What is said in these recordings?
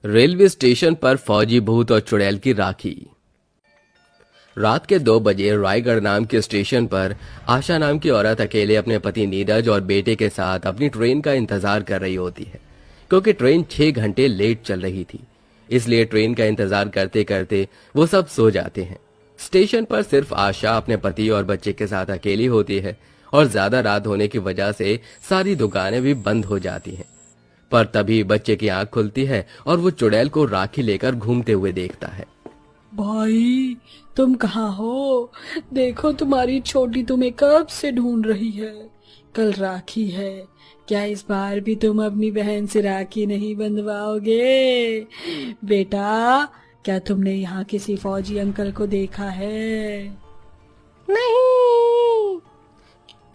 Railway station पर फौजी भूत और चुड़ैल की राखी। रात के 2 बजे रायगढ़ नाम के स्टेशन पर आशा नाम की औरत अकेले अपने पति नीरज और बेटे के साथ अपनी ट्रेन का इंतजार कर रही होती है, क्योंकि ट्रेन 6 घंटे लेट चल रही थी। इसलिए ट्रेन का इंतजार करते करते वो सब सो जाते हैं। स्टेशन पर सिर्फ आशा अपने पति और बच्चे के साथ अकेली होती है और ज्यादा रात होने की वजह से सारी दुकानें भी बंद हो जाती हैं। पर तभी बच्चे की आंख खुलती है और वो चुड़ैल को राखी लेकर घूमते हुए देखता है। भाई, तुम कहाँ हो? देखो, तुम्हारी छोटी तुम्हें कब से ढूंढ रही है। कल राखी है, क्या इस बार भी तुम अपनी बहन से राखी नहीं बंधवाओगे? बेटा, क्या तुमने यहाँ किसी फौजी अंकल को देखा है? नहीं।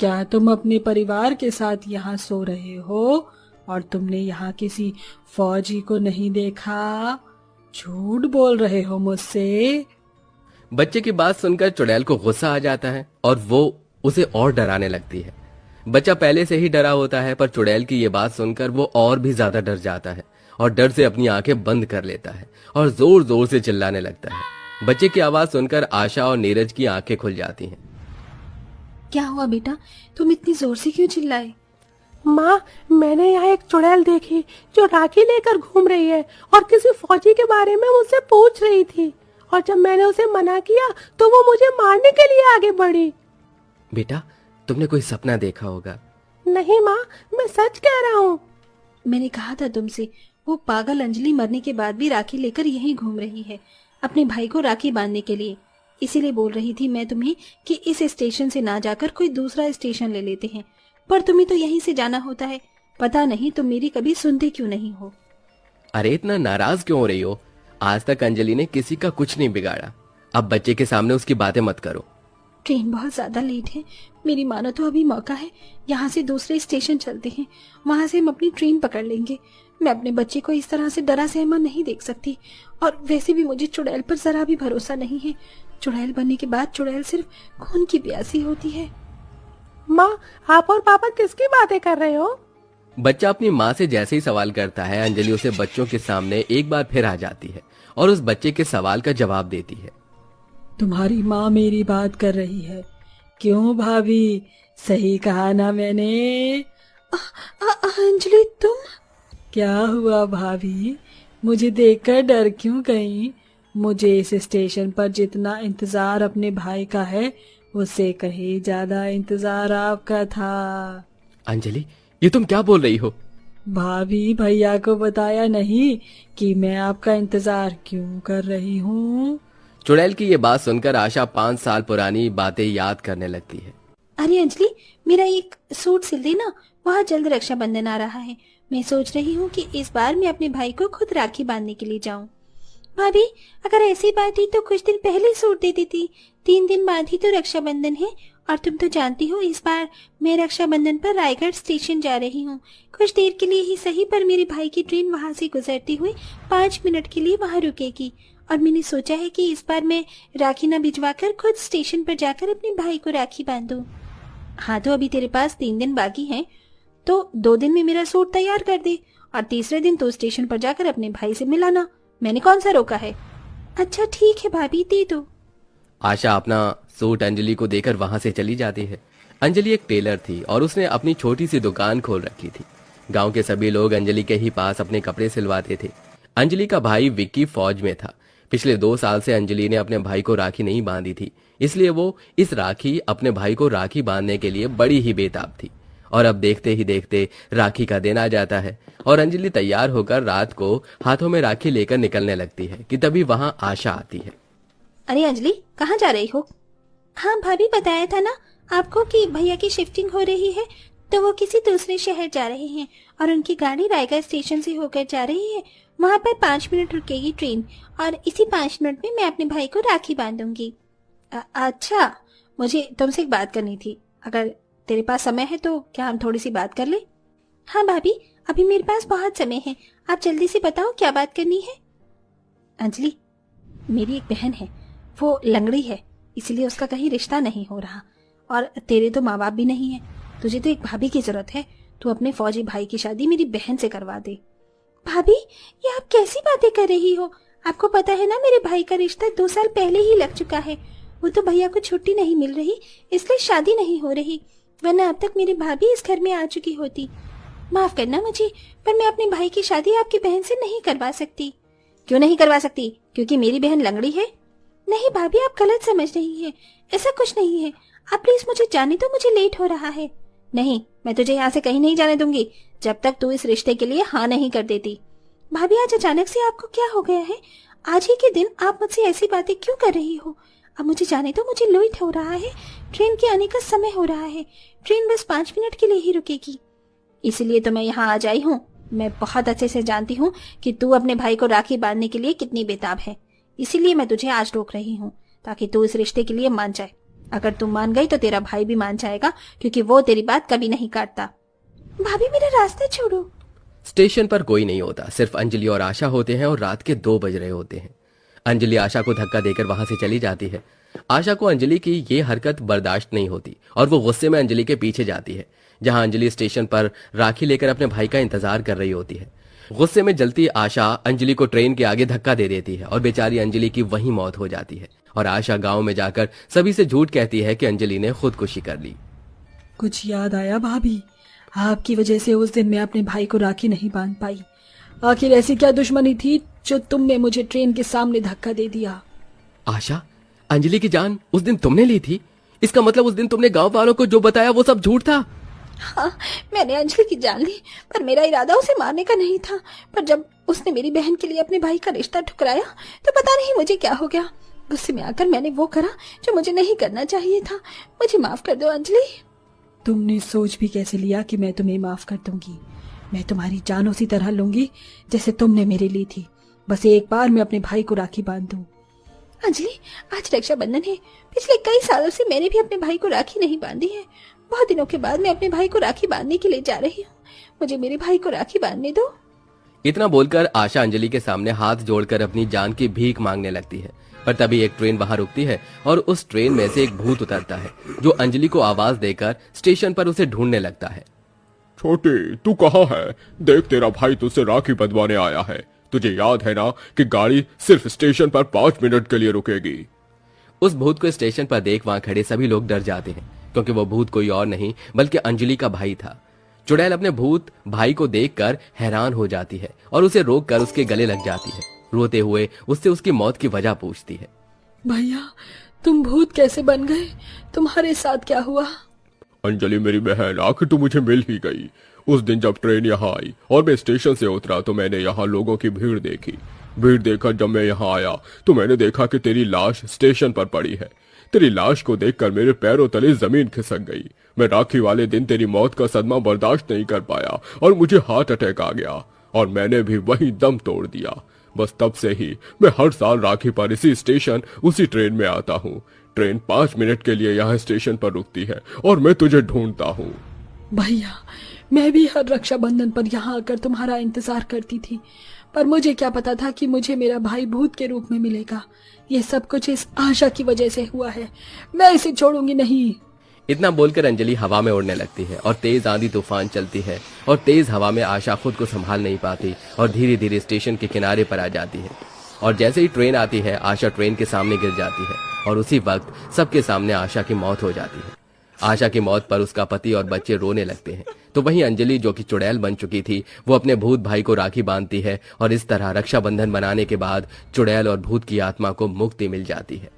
क्या तुम अपने परिवार के साथ यहाँ सो रहे हो और तुमने यहाँ किसी फौजी को नहीं देखा? झूठ बोल रहे हो मुझसे। बच्चे की बात सुनकर चुड़ैल को गुस्सा आ जाता है और वो उसे और डराने लगती है। बच्चा पहले से ही डरा होता है, पर चुड़ैल की ये बात सुनकर वो और भी ज्यादा डर जाता है और डर से अपनी आंखें बंद कर लेता है और जोर जोर से चिल्लाने लगता है। बच्चे की आवाज सुनकर आशा और नीरज की आंखें खुल जाती हैं। क्या हुआ बेटा, तुम इतनी जोर से क्यों चिल्लाए? माँ, मैंने यहाँ एक चुड़ैल देखी जो राखी लेकर घूम रही है और किसी फौजी के बारे में मुझसे पूछ रही थी, और जब मैंने उसे मना किया तो वो मुझे मारने के लिए आगे बढ़ी। बेटा, तुमने कोई सपना देखा होगा। नहीं माँ, मैं सच कह रहा हूँ। मैंने कहा था तुमसे, वो पागल अंजलि मरने के बाद भी राखी लेकर यहीं घूम रही है, अपने भाई को राखी बांधने के लिए। इसीलिए बोल रही थी मैं तुम्हें कि इस स्टेशन से ना जाकर कोई दूसरा स्टेशन ले लेते हैं, पर तुम्हें तो यहीं से जाना होता है। पता नहीं तुम मेरी कभी सुनते क्यों नहीं हो। अरे इतना नाराज क्यों हो रही हो? आज तक अंजलि ने किसी का कुछ नहीं बिगाड़ा। अब बच्चे के सामने उसकी बातें मत करो। ट्रेन बहुत ज्यादा लेट है, मेरी मानो तो अभी मौका है। यहाँ से दूसरे स्टेशन चलते हैं, वहां से हम अपनी ट्रेन पकड़ लेंगे। मैं अपने बच्चे को इस तरह से डरा सहमा नहीं देख सकती, और वैसे भी मुझे चुड़ैल पर जरा भी भरोसा नहीं है। चुड़ैल बनने के बाद चुड़ैल सिर्फ खून की प्यासी होती है। माँ, आप और पापा किसकी बातें कर रहे हो? बच्चा अपनी माँ से जैसे ही सवाल करता है, अंजलि उसे बच्चों के सामने एक बार फिर आ जाती है और उस बच्चे के सवाल का जवाब देती है। तुम्हारी माँ मेरी बात कर रही है। क्यों भाभी, सही कहा ना मैंने? अंजलि, तुम? क्या हुआ भाभी, मुझे देखकर डर क्यों गई? मुझे इस स्टेशन पर जितना इंतजार अपने भाई का है, उससे कहीं ज्यादा इंतजार आपका था। अंजलि, ये तुम क्या बोल रही हो? भाभी, भैया को बताया नहीं कि मैं आपका इंतजार क्यों कर रही हूँ? चुड़ैल की ये बात सुनकर आशा 5 साल पुरानी बातें याद करने लगती है। अरे अंजलि, मेरा एक सूट सिल देना, वहाँ जल्द रक्षाबंधन आ रहा है। मैं सोच रही हूँ कि इस बार मैं अपने भाई को खुद राखी बांधने के लिए जाऊँ। भाभी, अगर ऐसी बात थी तो कुछ दिन पहले सूट दे देती। 3 दिन बाद ही तो रक्षाबंधन है, और तुम तो जानती हो इस बार मैं रक्षाबंधन पर रायगढ़ स्टेशन जा रही हूँ। कुछ देर के लिए ही सही, पर मेरे भाई की ट्रेन वहाँ से गुजरती हुई 5 मिनट के लिए वहाँ रुकेगी, और मैंने सोचा है कि इस बार मैं राखी न भिजवाकर खुद स्टेशन पर जाकर अपने भाई को राखी बांधूं। हाँ, तो अभी तेरे पास 3 दिन बाकी हैं, तो 2 दिन में मेरा सूट तैयार कर दे, और तीसरे दिन तो स्टेशन पर जाकर अपने भाई से मिलाना। मैंने कौन सा रोका है? अच्छा ठीक है भाभी, दे दो। आशा अपना सूट अंजलि को देकर वहां से चली जाती है। अंजलि एक टेलर थी और उसने अपनी छोटी सी दुकान खोल रखी थी। गांव के सभी लोग अंजलि के ही पास अपने कपड़े सिलवाते थे। अंजलि का भाई विक्की फौज में था। पिछले 2 साल से अंजलि ने अपने भाई को राखी नहीं बांधी थी, इसलिए वो इस राखी अपने भाई को राखी बांधने के लिए बड़ी ही बेताब थी। और अब देखते ही देखते राखी का दिन आ जाता है और अंजलि तैयार होकर रात को हाथों में राखी लेकर निकलने लगती है कि तभी वहां आशा आती है। अरे अंजलि, कहाँ जा रही हो? हाँ भाभी, बताया था ना आपको कि भैया की शिफ्टिंग हो रही है, तो वो किसी दूसरे शहर जा रहे हैं और उनकी गाड़ी रायगढ़ स्टेशन से होकर जा रही है। वहाँ पर 5 मिनट रुकेगी ट्रेन, और इसी 5 मिनट में मैं अपने भाई को राखी बांधूंगी। अच्छा, मुझे तुमसे एक बात करनी थी। अगर तेरे पास समय है तो क्या हम थोड़ी सी बात कर ले? हाँ भाभी, अभी मेरे पास बहुत समय है, आप जल्दी से बताओ क्या बात करनी है। अंजलि, मेरी एक बहन है, वो लंगड़ी है, इसलिए उसका कहीं रिश्ता नहीं हो रहा, और तेरे तो माँ बाप भी नहीं है। तुझे तो एक भाभी की जरूरत है। तू अपने फौजी भाई की शादी मेरी बहन से करवा दे। भाभी, ये आप कैसी बातें कर रही हो? आपको पता है ना मेरे भाई का रिश्ता 2 साल पहले ही लग चुका है। वो तो भैया को छुट्टी नहीं मिल रही, इसलिए शादी नहीं हो रही, वरना अब तक मेरी भाभी इस घर में आ चुकी होती। माफ करना मुझे, पर मैं अपने भाई की शादी आपकी बहन से नहीं करवा सकती। क्यों नहीं करवा सकती? क्योंकि मेरी बहन लंगड़ी है? नहीं भाभी, आप गलत समझ रही हैं। ऐसा कुछ नहीं है। आप प्लीज मुझे जाने दो, मुझे लेट हो रहा है। नहीं, मैं तुझे यहाँ से कहीं नहीं जाने दूंगी जब तक तू इस रिश्ते के लिए हाँ नहीं कर देती। भाभी, आज अचानक से आपको क्या हो गया है? आज ही के दिन आप मुझसे ऐसी बातें क्यों कर रही हो? अब मुझे जाने दो, मुझे लेट हो रहा है। ट्रेन के आने का समय हो रहा है। ट्रेन बस 5 मिनट के लिए ही रुकेगी। इसीलिए तो मैं यहाँ आ जाई हूँ। मैं बहुत अच्छे से जानती हूँ कि तू अपने भाई को राखी बांधने के लिए कितनी बेताब है। इसीलिए मैं तुझे आज रोक रही हूँ, ताकि तू इस रिश्ते के लिए मान जाए। अगर तू मान गई तो तेरा भाई भी मान जाएगा, क्योंकि वो तेरी बात कभी नहीं काटता। भाभी, मेरा रास्ता छोड़ो। स्टेशन पर कोई नहीं होता, सिर्फ अंजलि और आशा होते हैं और रात के 2 बज रहे होते हैं। अंजलि आशा को धक्का देकर वहां से चली जाती है। आशा को अंजलि की ये हरकत बर्दाश्त नहीं होती और वो गुस्से में अंजलि के पीछे जाती है, जहां अंजलि स्टेशन पर राखी लेकर अपने भाई का इंतजार कर रही होती है। गुस्से में जलती आशा अंजलि को ट्रेन के आगे धक्का दे देती है और बेचारी अंजलि की वहीं मौत हो जाती है। और आशा गांव में जाकर सभी से झूठ कहती है कि अंजलि ने खुदकुशी कर ली। कुछ याद आया भाभी? आपकी वजह से उस दिन मैं अपने भाई को राखी नहीं बांध पाई। आखिर ऐसी क्या दुश्मनी थी जो तुमने मुझे ट्रेन के सामने धक्का दे दिया? आशा, अंजलि की जान उस दिन तुमने ली थी? इसका मतलब उस दिन तुमने गांव वालों को जो बताया वो सब झूठ था? हाँ, मैंने अंजलि की जान ली, पर मेरा इरादा उसे मारने का नहीं था। पर जब उसने मेरी बहन के लिए अपने भाई का रिश्ता ठुकराया तो पता नहीं मुझे क्या हो गया। गुस्से में आकर मैंने वो करा जो मुझे नहीं करना चाहिए था। मुझे माफ कर दो अंजलि। तुमने सोच भी कैसे लिया कि मैं तुम्हें माफ कर दूंगी? मैं तुम्हारी जान उसी तरह लूंगी जैसे तुमने मेरे ली थी। बस एक बार मैं अपने भाई को राखी बांध दूं। अंजलि, आज रक्षाबंधन है। पिछले कई सालों से मैंने भी अपने भाई को राखी नहीं बांधी है। बहुत दिनों के बाद मैं अपने भाई को राखी बांधने के लिए जा रही हूँ। मुझे मेरे भाई को राखी बांधने दो। इतना बोलकर आशा अंजलि के सामने हाथ जोड़कर अपनी जान की भीख मांगने लगती है। पर तभी एक ट्रेन वहां रुकती है और उस ट्रेन में से एक भूत उतरता है, जो अंजलि को आवाज देकर स्टेशन पर उसे ढूंढने लगता है। छोटी, तू कहाँ है? देख, तेरा भाई तुझसे राखी बंधवाने आया है। तुझे याद है ना कि गाड़ी सिर्फ स्टेशन पर 5 मिनट के लिए रुकेगी। उस भूत को स्टेशन पर देख वहां खड़े सभी लोग डर जाते हैं, क्योंकि वो भूत कोई और नहीं बल्कि अंजलि का भाई था। चुड़ैल अपने भूत भाई को देखकर हैरान हो जाती है और उसे रोककर उसके गले लग जाती है। रोते हुए उससे उसकी मौत की वजह पूछती है। भैया, तुम भूत कैसे बन गए? तुम्हारे साथ क्या हुआ? अंजलि मेरी बहन, आखिर तू मुझे मिल ही गई। उस दिन जब ट्रेन यहाँ आई और मैं स्टेशन से उतरा तो मैंने यहाँ लोगों की भीड़ देखी। भीड़ देखकर जब मैं यहाँ आया तो मैंने देखा कि तेरी लाश स्टेशन पर पड़ी है। तेरी लाश को देखकर मेरे पैरों तले जमीन खिसक गई। मैं राखी वाले दिन तेरी मौत का सदमा बर्दाश्त नहीं कर पाया और मुझे हार्ट अटैक आ गया और मैंने भी वही दम तोड़ दिया। बस तब से ही मैं हर साल राखी पर इसी स्टेशन उसी ट्रेन में आता हूँ। ट्रेन 5 मिनट के लिए यहाँ स्टेशन पर रुकती है और मैं तुझे ढूंढता हूँ। भैया, मैं भी हर रक्षाबंधन पर यहाँ आकर तुम्हारा इंतजार करती थी, पर मुझे क्या पता था कि मुझे मेरा भाई भूत के रूप में मिलेगा। ये सब कुछ इस आशा की वजह से हुआ है। मैं इसे छोड़ूंगी नहीं। इतना बोलकर अंजलि हवा में उड़ने लगती है और तेज आंधी तूफान चलती है और तेज हवा में आशा खुद को संभाल नहीं पाती और धीरे धीरे स्टेशन के किनारे पर आ जाती है। और जैसे ही ट्रेन आती है आशा ट्रेन के सामने गिर जाती है और उसी वक्त सबके सामने आशा की मौत हो जाती है। आशा की मौत पर उसका पति और बच्चे रोने लगते हैं, तो वहीं अंजलि जो कि चुड़ैल बन चुकी थी वो अपने भूत भाई को राखी बांधती है और इस तरह रक्षाबंधन मनाने के बाद चुड़ैल और भूत की आत्मा को मुक्ति मिल जाती है।